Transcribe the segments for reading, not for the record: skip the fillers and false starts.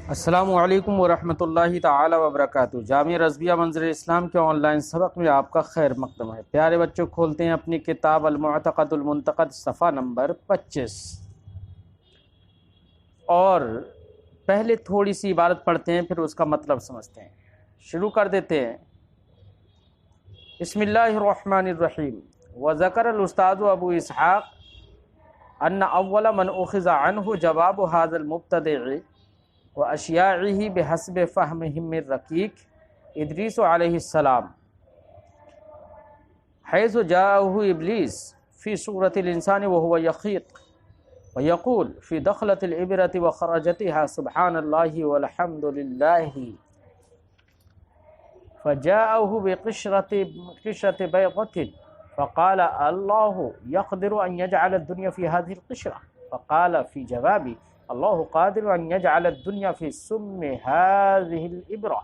السلام علیکم ورحمۃ اللہ تعالی وبرکاتہ۔ جامعہ رضویہ منظر اسلام کے آن لائن سبق میں آپ کا خیر مقدم ہے۔ پیارے بچوں، کھولتے ہیں اپنی کتاب المعتقد المنتقد صفحہ نمبر 25 اور پہلے تھوڑی سی عبارت پڑھتے ہیں، پھر اس کا مطلب سمجھتے ہیں۔ شروع کر دیتے ہیں۔ بسم اللہ الرحمن الرحیم۔ وذکر الاستاذ ابو اسحاق ان اول من اخذ عنہ جواب هذا المبتدع واشیاعه بحسب فهمهم الرقیق ادریس علیہ السلام، حيث جاءه ابلیس في صورة الانسان وهو يخيط ويقول في دخلة الإبرة وخرجتها سبحان الله والحمد لله، فجاءه بقشرة بيضة فقال الله يقدر أن يجعل الدنيا في هذه القشرة، فقال في جوابي الله قادر أن يجعل الدنيا في سم هذه الإبرة،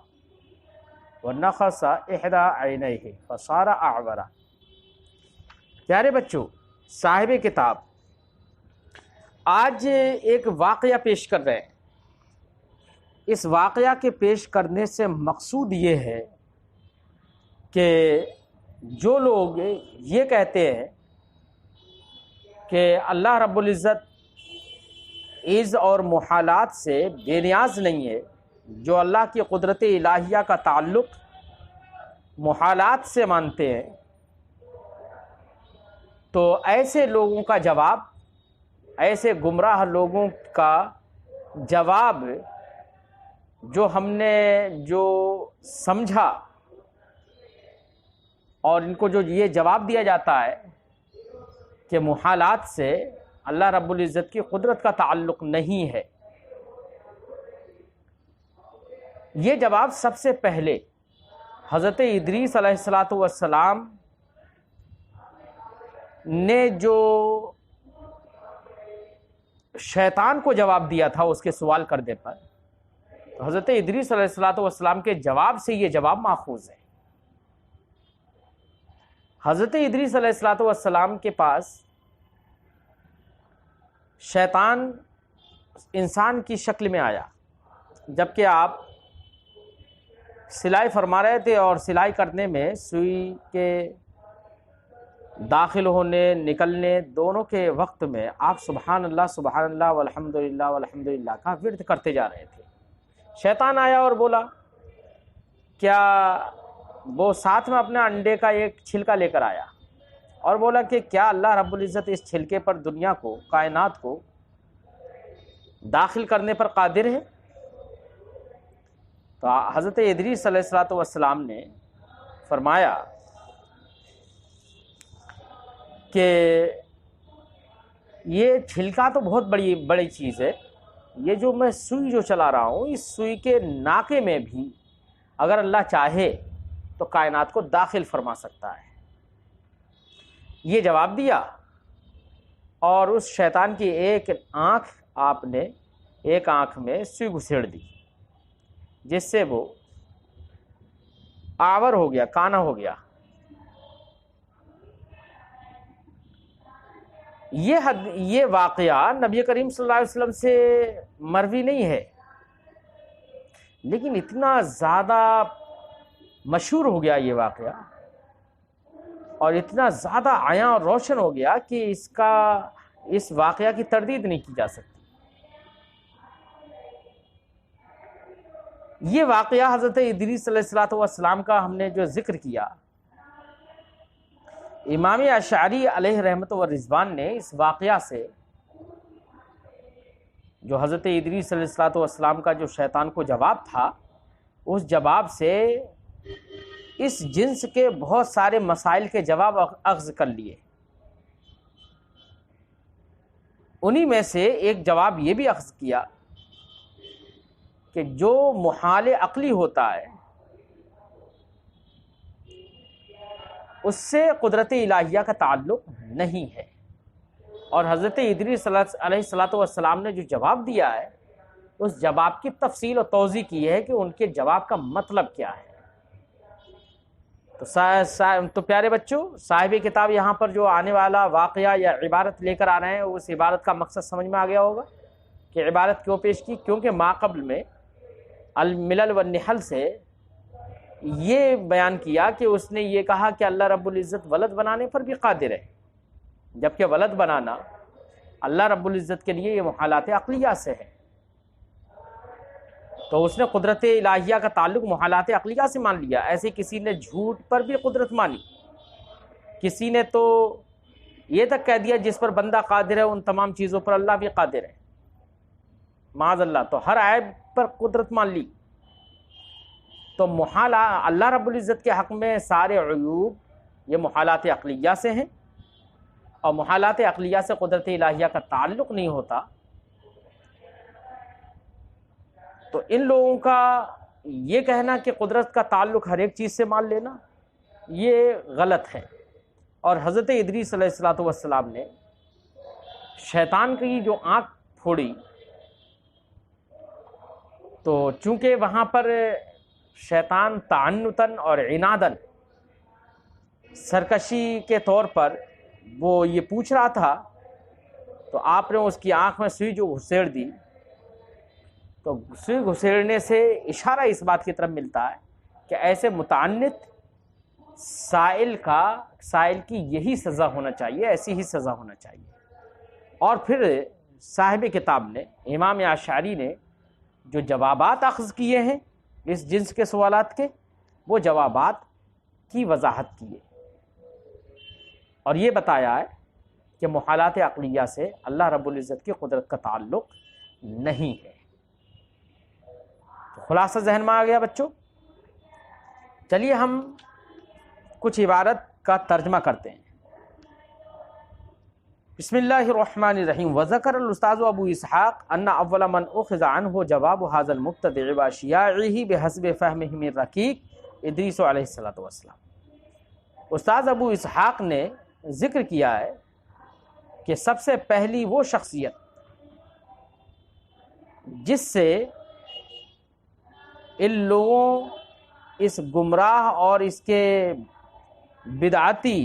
ونخص إحدى عينيه فصار أعور۔ پیارے بچوں، صاحب کتاب آج ایک واقعہ پیش کر رہے ہیں۔ اس واقعہ کے پیش کرنے سے مقصود یہ ہے کہ جو لوگ یہ کہتے ہیں کہ اللہ رب العزت عز اور محالات سے بے نیاز نہیں ہے، جو اللہ کی قدرت الہیہ کا تعلق محالات سے مانتے ہیں، تو ایسے لوگوں کا جواب، ایسے گمراہ لوگوں کا جواب جو ہم نے سمجھا اور ان کو جو یہ جواب دیا جاتا ہے کہ محالات سے اللہ رب العزت کی قدرت کا تعلق نہیں ہے، یہ جواب سب سے پہلے حضرت ادریس علیہ السلام نے جو شیطان کو جواب دیا تھا اس کے سوال کرنے پر، تو حضرت ادریس علیہ السلام کے جواب سے یہ جواب ماخوذ ہے۔ حضرت ادریس علیہ السلام کے پاس شیطان انسان کی شکل میں آیا، جبکہ آپ سلائی فرما رہے تھے، اور سلائی کرنے میں سوئی کے داخل ہونے نکلنے دونوں کے وقت میں آپ سبحان اللہ والحمدللہ کا ورد کرتے جا رہے تھے۔ شیطان آیا اور بولا، کیا وہ ساتھ میں اپنے انڈے کا ایک چھلکا لے کر آیا اور بولا کہ کیا اللہ رب العزت اس چھلکے پر دنیا کو، کائنات کو داخل کرنے پر قادر ہے؟ تو حضرت ادریس علیہ السلام نے فرمایا کہ یہ چھلکا تو بہت بڑی چیز ہے، یہ جو میں سوئی جو چلا رہا ہوں، اس سوئی کے ناکے میں بھی اگر اللہ چاہے تو کائنات کو داخل فرما سکتا ہے۔ یہ جواب دیا، اور اس شیطان کی ایک آنکھ آپ نے ایک آنکھ میں سوئی گھسیڑ دی، جس سے وہ آور ہو گیا، کانا ہو گیا۔ یہ واقعہ نبی کریم صلی اللہ علیہ وسلم سے مروی نہیں ہے، لیکن اتنا زیادہ مشہور ہو گیا یہ واقعہ، اور اتنا زیادہ عیاں اور روشن ہو گیا کہ اس واقعہ کی تردید نہیں کی جا سکتی۔ یہ واقعہ حضرت ادریس علیہ السلام کا ہم نے جو ذکر کیا، امام اشعری علیہ رحمت و رضوان نے اس واقعہ سے، جو حضرت ادریس علیہ السلام کا جو شیطان کو جواب تھا، اس جواب سے اس جنس کے بہت سارے مسائل کے جواب اخذ کر لیے۔ انہی میں سے ایک جواب یہ بھی اخذ کیا کہ جو محال عقلی ہوتا ہے اس سے قدرت الہیہ کا تعلق نہیں ہے، اور حضرت ادریس علیہ السلام نے جو جواب دیا ہے، اس جواب کی تفصیل اور توضیح کی ہے کہ ان کے جواب کا مطلب کیا ہے۔ تو پیارے بچوں، صاحب کتاب یہاں پر جو آنے والا واقعہ یا عبارت لے کر آ رہے ہیں، اس عبارت کا مقصد سمجھ میں آ گیا ہوگا کہ عبارت کیوں پیش کی، کیونکہ ماقبل میں الملل والنحل سے یہ بیان کیا کہ اس نے یہ کہا کہ اللہ رب العزت ولد بنانے پر بھی قادر ہے، جبکہ ولد بنانا اللہ رب العزت کے لیے یہ محالات عقلیہ سے ہے۔ تو اس نے قدرت الہیہ کا تعلق محالات عقلیہ سے مان لیا۔ ایسے کسی نے جھوٹ پر بھی قدرت مانی، کسی نے تو یہ تک کہہ دیا جس پر بندہ قادر ہے ان تمام چیزوں پر اللہ بھی قادر ہے، معاذ اللہ، تو ہر عیب پر قدرت مان لی۔ تو اللہ رب العزت کے حق میں سارے عیوب یہ محالات عقلیہ سے ہیں، اور محالات عقلیہ سے قدرت الہیہ کا تعلق نہیں ہوتا۔ تو ان لوگوں کا یہ کہنا کہ قدرت کا تعلق ہر ایک چیز سے مان لینا یہ غلط ہے۔ اور حضرت ادریس علیہ السلام نے شیطان کی جو آنکھ پھوڑی، تو چونکہ وہاں پر شیطان تعنتاً اور عناداً سرکشی کے طور پر وہ یہ پوچھ رہا تھا، تو آپ نے اس کی آنکھ میں سوئی جو گھسیڑ دی، تو سوئی گھسیڑنے سے اشارہ اس بات کی طرف ملتا ہے کہ ایسے متعنت سائل کی یہی سزا ہونا چاہیے، ایسی ہی سزا ہونا چاہیے۔ اور پھر صاحب کتاب نے، امام اشعری نے جو جوابات اخذ کیے ہیں اس جنس کے سوالات کے، وہ جوابات کی وضاحت کی ہے اور یہ بتایا ہے کہ محالات عقلیہ سے اللہ رب العزت کی قدرت کا تعلق نہیں ہے۔ تو خلاصہ ذہن میں آ گیا بچوں؟ چلیے ہم کچھ عبارت کا ترجمہ کرتے ہیں۔ بسم اللہ الرحمن الرحیم۔ وذکر الاستاذ ابو اسحاق ان اول من اخذ عنه جواب هذا المبتدع واشیاعه بحسب فهمهم الرقیق ادریس علیہ السلام۔ استاذ ابو اسحاق نے ذکر کیا ہے کہ سب سے پہلی وہ شخصیت جس سے ان لوگوں، اس گمراہ اور اس کے بدعتی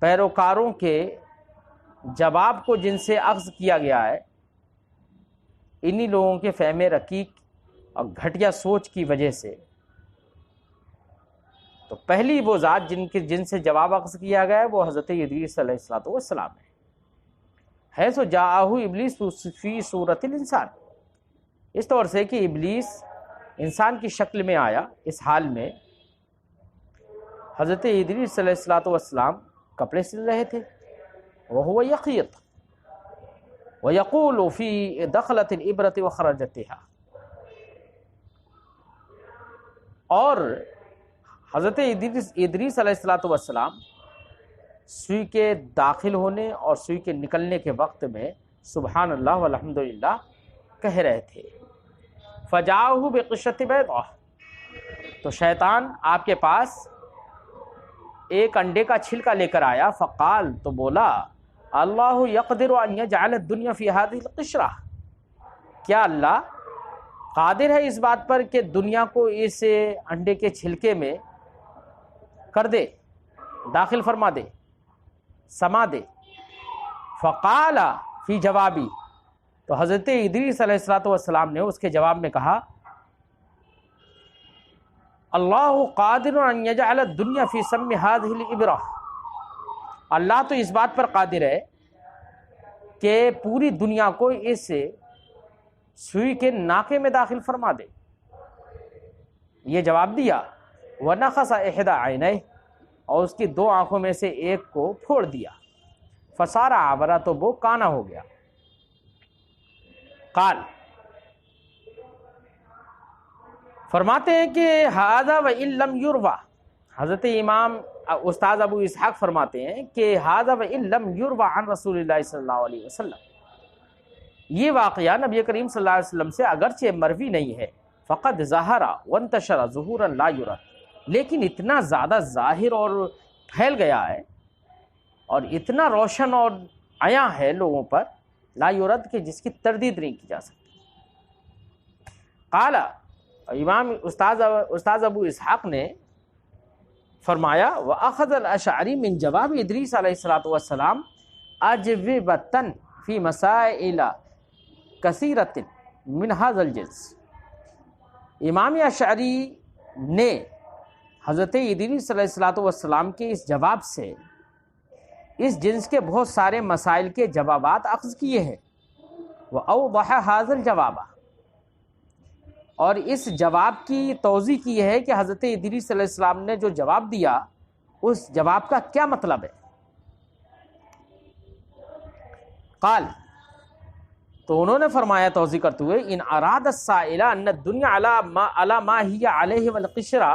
پیروکاروں کے جواب کو جن سے اخذ کیا گیا ہے، انہی لوگوں کے فہم رقیق اور گھٹیا سوچ کی وجہ سے، تو پہلی وہ ذات جن سے جواب اخذ کیا گیا ہے وہ حضرت ادریس علیہ السلام ہے۔ حیث جاءہ ابلیس فی صورت الانسان، اس طور سے کہ ابلیس انسان کی شکل میں آیا، اس حال میں حضرت ادریس علیہ السلام کپڑے سل رہے تھے، وہو یخیط ویقول فی دخلت الابرۃ وخرجتها، اور حضرت ادریس علیہ السلام سوئی کے داخل ہونے اور سوئی کے نکلنے کے وقت میں سبحان اللہ والحمدللہ کہہ رہے تھے۔ فجاءہ بقشۃ بیضاء، تو شیطان آپ کے پاس ایک انڈے کا چھلکا لے کر آیا، فقال، تو بولا، اللہ یقدر ان یجعل الدنیا فی ہذہ القشرہ، کیا اللہ قادر ہے اس بات پر کہ دنیا کو اس انڈے کے چھلکے میں کر دے، داخل فرما دے، سما دے۔ فقال فی جوابی، تو حضرت ادریس علیہ السلام نے اس کے جواب میں کہا، اللہ قادر ان یجعل الدنیا فی سم ہذہ الابرہ، اللہ تو اس بات پر قادر ہے کہ پوری دنیا کو اس سوئی کے ناکے میں داخل فرما دے۔ یہ جواب دیا، وَنَخَسَ إِحْدَى عَيْنَيْهِ، اور اس کی دو آنکھوں میں سے ایک کو پھوڑ دیا، فَصَارَ عَبْرَ، تو وہ کانا ہو گیا۔ قال، فرماتے ہیں کہ هَذَا وَإِن لَمْ يُرْوَى، حضرت امام استاذ ابو اسحاق فرماتے ہیں کہ هَذَا وَإِن لَمْ يُرْوَى عن رسول اللہ صلی اللہ علیہ وسلم، یہ واقعہ نبی کریم صلی اللہ علیہ وسلم سے اگرچہ مروی نہیں ہے، فقد ظہر وانتشر ظہورا لا یرى، لیکن اتنا زیادہ ظاہر اور پھیل گیا ہے اور اتنا روشن اور عیاں ہے لوگوں پر، لا یرد، کہ جس کی تردید نہیں کی جا سکتی۔ قال، امام استاذ ابو اسحاق نے فرمایا، وَأَخَذَ الْأَشْعَرِي مِنْ جواب ادریس علیہ السلام أَجْوِبَةً فی مسائل کثیرۃ من هذا الجنس، امام اشعری نے حضرت ادریس علیہ الصلوۃ والسلام کے اس جواب سے اس جنس کے بہت سارے مسائل کے جوابات اخذ کیے ہیں. وَأَوْضَحَ هَذَا الْجَوَابَ، اور اس جواب کی توضیح کی ہے کہ حضرت ادریس علیہ السلام نے جو جواب دیا اس جواب کا کیا مطلب ہے. قال، تو انہوں نے فرمایا توضیح کرتے ہوئے، ان اراد السائل ان الدنیا علی ما ہی علیہ والقشرہ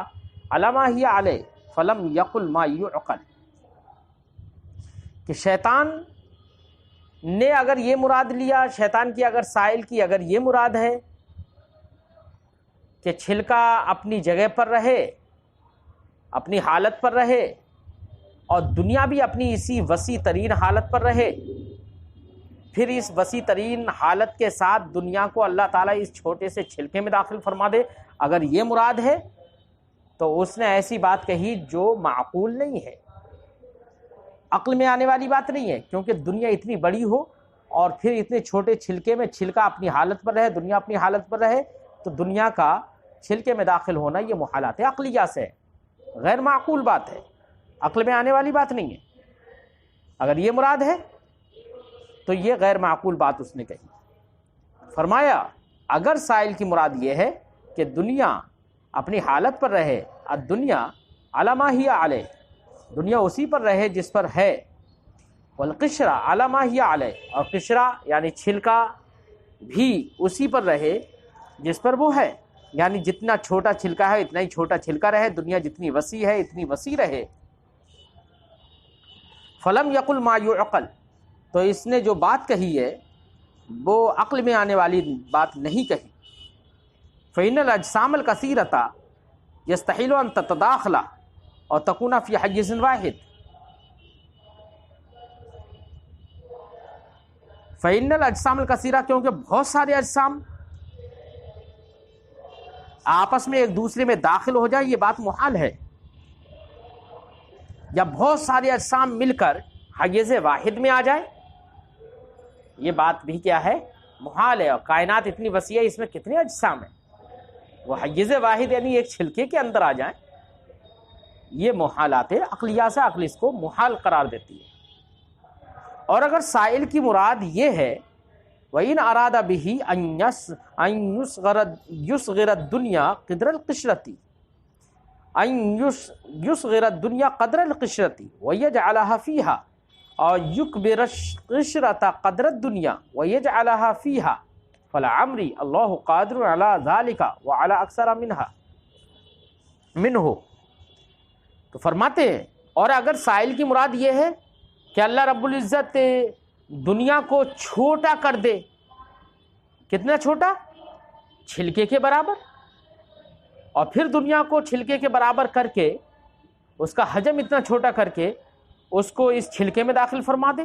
علی ما ہی علیہ فلم یقل ما یعقل، کہ شیطان نے اگر یہ مراد لیا، شیطان کی اگر سائل کی اگر یہ مراد ہے کہ چھلکا اپنی جگہ پر رہے، اپنی حالت پر رہے، اور دنیا بھی اپنی اسی وسیع ترین حالت پر رہے، پھر اس وسیع ترین حالت کے ساتھ دنیا کو اللہ تعالیٰ اس چھوٹے سے چھلکے میں داخل فرما دے، اگر یہ مراد ہے تو اس نے ایسی بات کہی جو معقول نہیں ہے، عقل میں آنے والی بات نہیں ہے. کیونکہ دنیا اتنی بڑی ہو اور پھر اتنے چھوٹے چھلکے میں چھلکا اپنی حالت پر رہے، دنیا اپنی حالت پر رہے، تو دنیا کا چھلکے میں داخل ہونا یہ محالات عقلیہ سے ہے، غیر معقول بات ہے، عقل میں آنے والی بات نہیں ہے. اگر یہ مراد ہے تو یہ غیر معقول بات اس نے کہی. فرمایا اگر سائل کی مراد یہ ہے کہ دنیا اپنی حالت پر رہے، الدنیا علی ما ہی علیہ، دنیا اسی پر رہے جس پر ہے، والقشرہ علی ما ہی علیہ، اور قشرہ یعنی چھلکا بھی اسی پر رہے جس پر وہ ہے، یعنی جتنا چھوٹا چھلکا ہے اتنا ہی چھوٹا چھلکا رہے، دنیا جتنی وسیع ہے اتنی وسیع رہے. فلم یقل ما یعقل، تو اس نے جو بات کہی ہے وہ عقل میں آنے والی بات نہیں کہی. فإن الأجسام الكثيرة يستحيل أن تتداخل اور تكون في حيز واحد. فإن الأجسام الكثيرة، کیونکہ بہت سارے اجسام آپس میں ایک دوسرے میں داخل ہو جائے یہ بات محال ہے، یا بہت سارے اجسام مل کر حیز واحد میں آ جائے یہ بات بھی کیا ہے، محال ہے. اور کائنات اتنی وسیع ہے، اس میں کتنے اجسام ہیں، وہ حیز واحد یعنی ایک چھلکے کے اندر آ جائیں، یہ محالات عقلیہ سے عقل اس کو محال قرار دیتی ہے. اور اگر سائل کی مراد یہ ہے وَإِنْ أَرَادَ بِهِ أَنْ يُصْغِرَ الدُّنْيَا قِدْرَ الْقِشْرَةِ أَنْ يُصْغِرَ الدُّنْيَا قَدْرَ الْقِشْرَةِ وَيَجْعَلَهَا فِيهَا اور يُكْبِرَ الْقِشْرَةَ قَدْرَ الدُّنْيَا وَيَجْعَلَهَا فِيهَا فَلَعَمْرِي اللَّهُ قَادِرٌ عَلَى ذَلِكَ وَعَلَى أَكْثَرَ مِنْهُ. تو فرماتے ہیں اور اگر سائل کی مراد یہ ہے کہ اللہ رب العزت دنیا کو چھوٹا کر دے، کتنا چھوٹا، چھلکے کے برابر، اور پھر دنیا کو چھلکے کے برابر کر کے اس کا حجم اتنا چھوٹا کر کے اس کو اس چھلکے میں داخل فرما دے،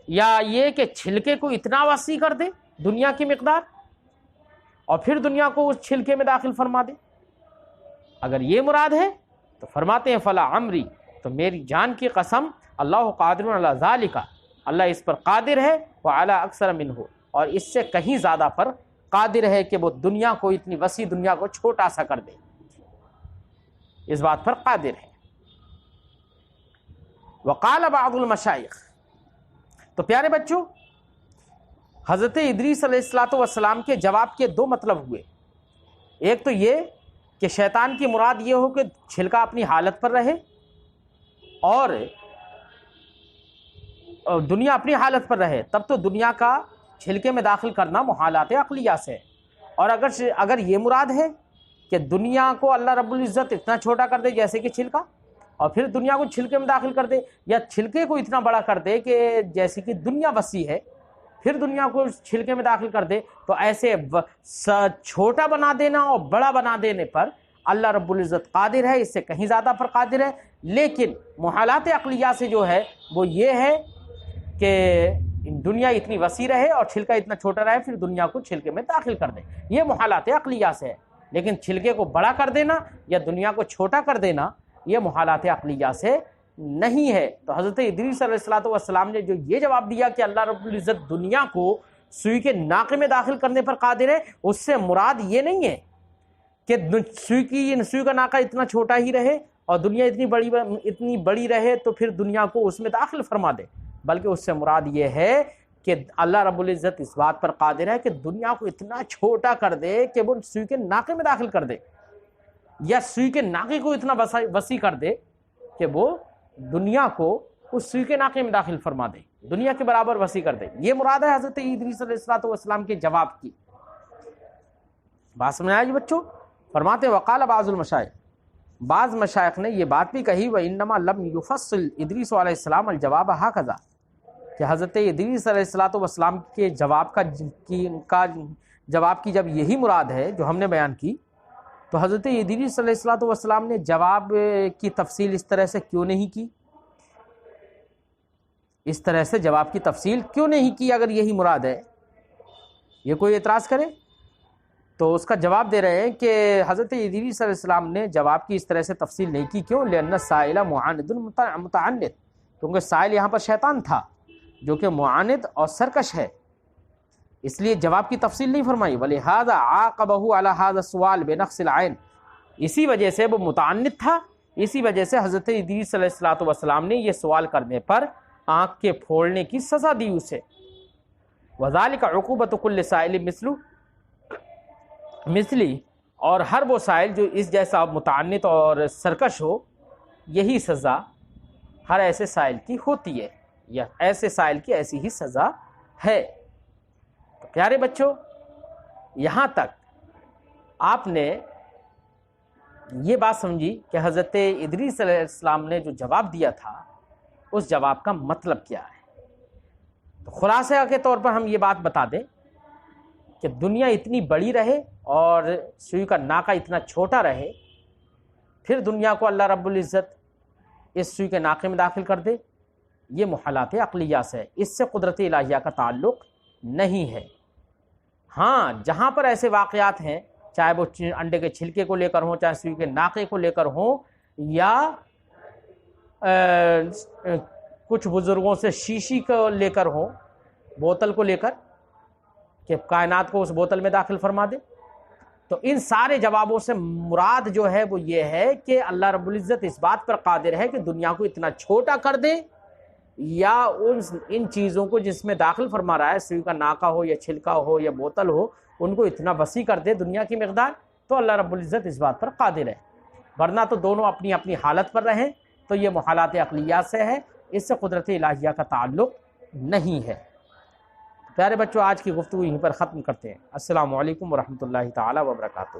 یا یہ کہ چھلکے کو اتنا وسیع کر دے دنیا کی مقدار اور پھر دنیا کو اس چھلکے میں داخل فرما دے، اگر یہ مراد ہے تو فرماتے ہیں فلا عمری، تو میری جان کی قسم، اللہ قادر علی ذالک، اللہ اس پر قادر ہے، وعلی اکثر منہ، اور اس سے کہیں زیادہ پر قادر ہے کہ وہ دنیا کو اتنی وسیع دنیا کو چھوٹا سا کر دے، اس بات پر قادر ہے. وقال بعض المشائخ، تو پیارے بچوں حضرت ادریس علیہ الصلوۃ والسلام کے جواب کے دو مطلب ہوئے. ایک تو یہ کہ شیطان کی مراد یہ ہو کہ چھلکا اپنی حالت پر رہے اور دنیا اپنی حالت پر رہے، تب تو دنیا کا چھلکے میں داخل کرنا محالات عقلیہ سے. اور اگر یہ مراد ہے کہ دنیا کو اللہ رب العزت اتنا چھوٹا کر دے جیسے کہ چھلکا، اور پھر دنیا کو چھلکے میں داخل کر دے، یا چھلکے کو اتنا بڑا کر دے کہ جیسے کہ دنیا وسیع ہے پھر دنیا کو چھلکے میں داخل کر دے، تو ایسے چھوٹا بنا دینا اور بڑا بنا دینے پر اللہ رب العزت قادر ہے، اس سے کہیں زیادہ پر قادر ہے. لیکن محالات عقلیہ سے جو ہے وہ یہ ہے کہ دنیا اتنی وسیع رہے اور چھلکا اتنا چھوٹا رہے، پھر دنیا کو چھلکے میں داخل کر دے، یہ محالات عقلیہ سے ہے. لیکن چھلکے کو بڑا کر دینا یا دنیا کو چھوٹا کر دینا یہ محالات عقلیہ سے نہیں ہے. تو حضرت ادریس علیہ الصلوۃ والسلام نے جو یہ جواب دیا کہ اللہ رب العزت دنیا کو سوئی کے ناقے میں داخل کرنے پر قادر ہے، اس سے مراد یہ نہیں ہے کہ سوئی کا ناکہ اتنا چھوٹا ہی رہے اور دنیا اتنی بڑی رہے تو پھر دنیا کو اس میں داخل فرما دے، بلکہ اس سے مراد یہ ہے کہ اللہ رب العزت اس بات پر قادر ہے کہ دنیا کو اتنا چھوٹا کر دے کہ وہ سوئی کے ناکے میں داخل کر دے، یا سوئی کے ناکے کو اتنا وسیع کر دے کہ وہ دنیا کو اس سوئی کے ناکے میں داخل فرما دے، دنیا کے برابر وسیع کر دے۔ یہ مراد ہے حضرت ادریس علیہ السلام کے جواب کی۔ بات سمجھ آئی بچوں؟ فرماتے ہیں وقال بعض المشائخ، بعض مشائخ نے یہ بات بھی کہی وَإِنَّمَا لَمْ يُفَصِّلْ ادریس علیہ السلام الجواب هكذا، کہ حضرت ادریس علیہ السلام کے جواب کی جب یہی مراد ہے جو ہم نے بیان کی، تو حضرت ادریس علیہ السلام نے جواب کی تفصیل اس طرح سے کیوں نہیں کی؟ اس طرح سے جواب کی تفصیل کیوں نہیں کی اگر یہی مراد ہے؟ یہ کوئی اعتراض کرے تو اس کا جواب دے رہے ہیں کہ حضرت ادریس علیہ السلام نے جواب کی اس طرح سے تفصیل نہیں کی، کیوں؟ لأن السائل معاند متعنت، کیونکہ سائل یہاں پر شیطان تھا جو کہ معاند اور سرکش ہے، اس لیے جواب کی تفصیل نہیں فرمائی۔ وَلِهَذَا عَاقَبَهُ عَلَى هَذَا السُّؤَالِ بِنَقْصِ الْعَيْنِ، اسی وجہ سے وہ متعنت تھا، اسی وجہ سے حضرت ادریس علیہ السلام نے یہ سوال کرنے پر آنکھ کے پھوڑنے کی سزا دی اسے۔ وَذَلِكَ عُقُوبَةُ كُلِّ سَائِلٍ مثلی، اور ہر وہ سائل جو اس جیسا متعنت اور سرکش ہو، یہی سزا ہر ایسے سائل کی ہوتی ہے، یا ایسے سائل کی ایسی ہی سزا ہے۔ تو پیارے بچوں، یہاں تک آپ نے یہ بات سمجھی کہ حضرت ادریس علیہ السلام نے جو جواب دیا تھا اس جواب کا مطلب کیا ہے۔ تو خلاصہ کے طور پر ہم یہ بات بتا دیں کہ دنیا اتنی بڑی رہے اور سوئی کا ناکہ اتنا چھوٹا رہے، پھر دنیا کو اللہ رب العزت اس سوئی کے ناکے میں داخل کر دے، یہ محالات عقلیہ سے ہے، اس سے قدرت الہیہ کا تعلق نہیں ہے۔ ہاں، جہاں پر ایسے واقعات ہیں، چاہے وہ انڈے کے چھلکے کو لے کر ہوں، چاہے سوئی کے ناکے کو لے کر ہوں، یا کچھ بزرگوں سے شیشی کو لے کر ہوں، بوتل کو لے کر کہ کائنات کو اس بوتل میں داخل فرما دے، تو ان سارے جوابوں سے مراد جو ہے وہ یہ ہے کہ اللہ رب العزت اس بات پر قادر ہے کہ دنیا کو اتنا چھوٹا کر دے، یا ان چیزوں کو جس میں داخل فرما رہا ہے، سوئی کا ناکہ ہو یا چھلکا ہو یا بوتل ہو، ان کو اتنا وسیع کر دے دنیا کی مقدار، تو اللہ رب العزت اس بات پر قادر ہے۔ ورنہ تو دونوں اپنی اپنی حالت پر رہیں تو یہ محالات عقلیات سے ہے، اس سے قدرت الہیہ کا تعلق نہیں ہے۔ پیارے بچوں، آج کی گفتگو یہیں پر ختم کرتے ہیں۔ السلام علیکم ورحمۃ اللہ تعالی وبرکاتہ۔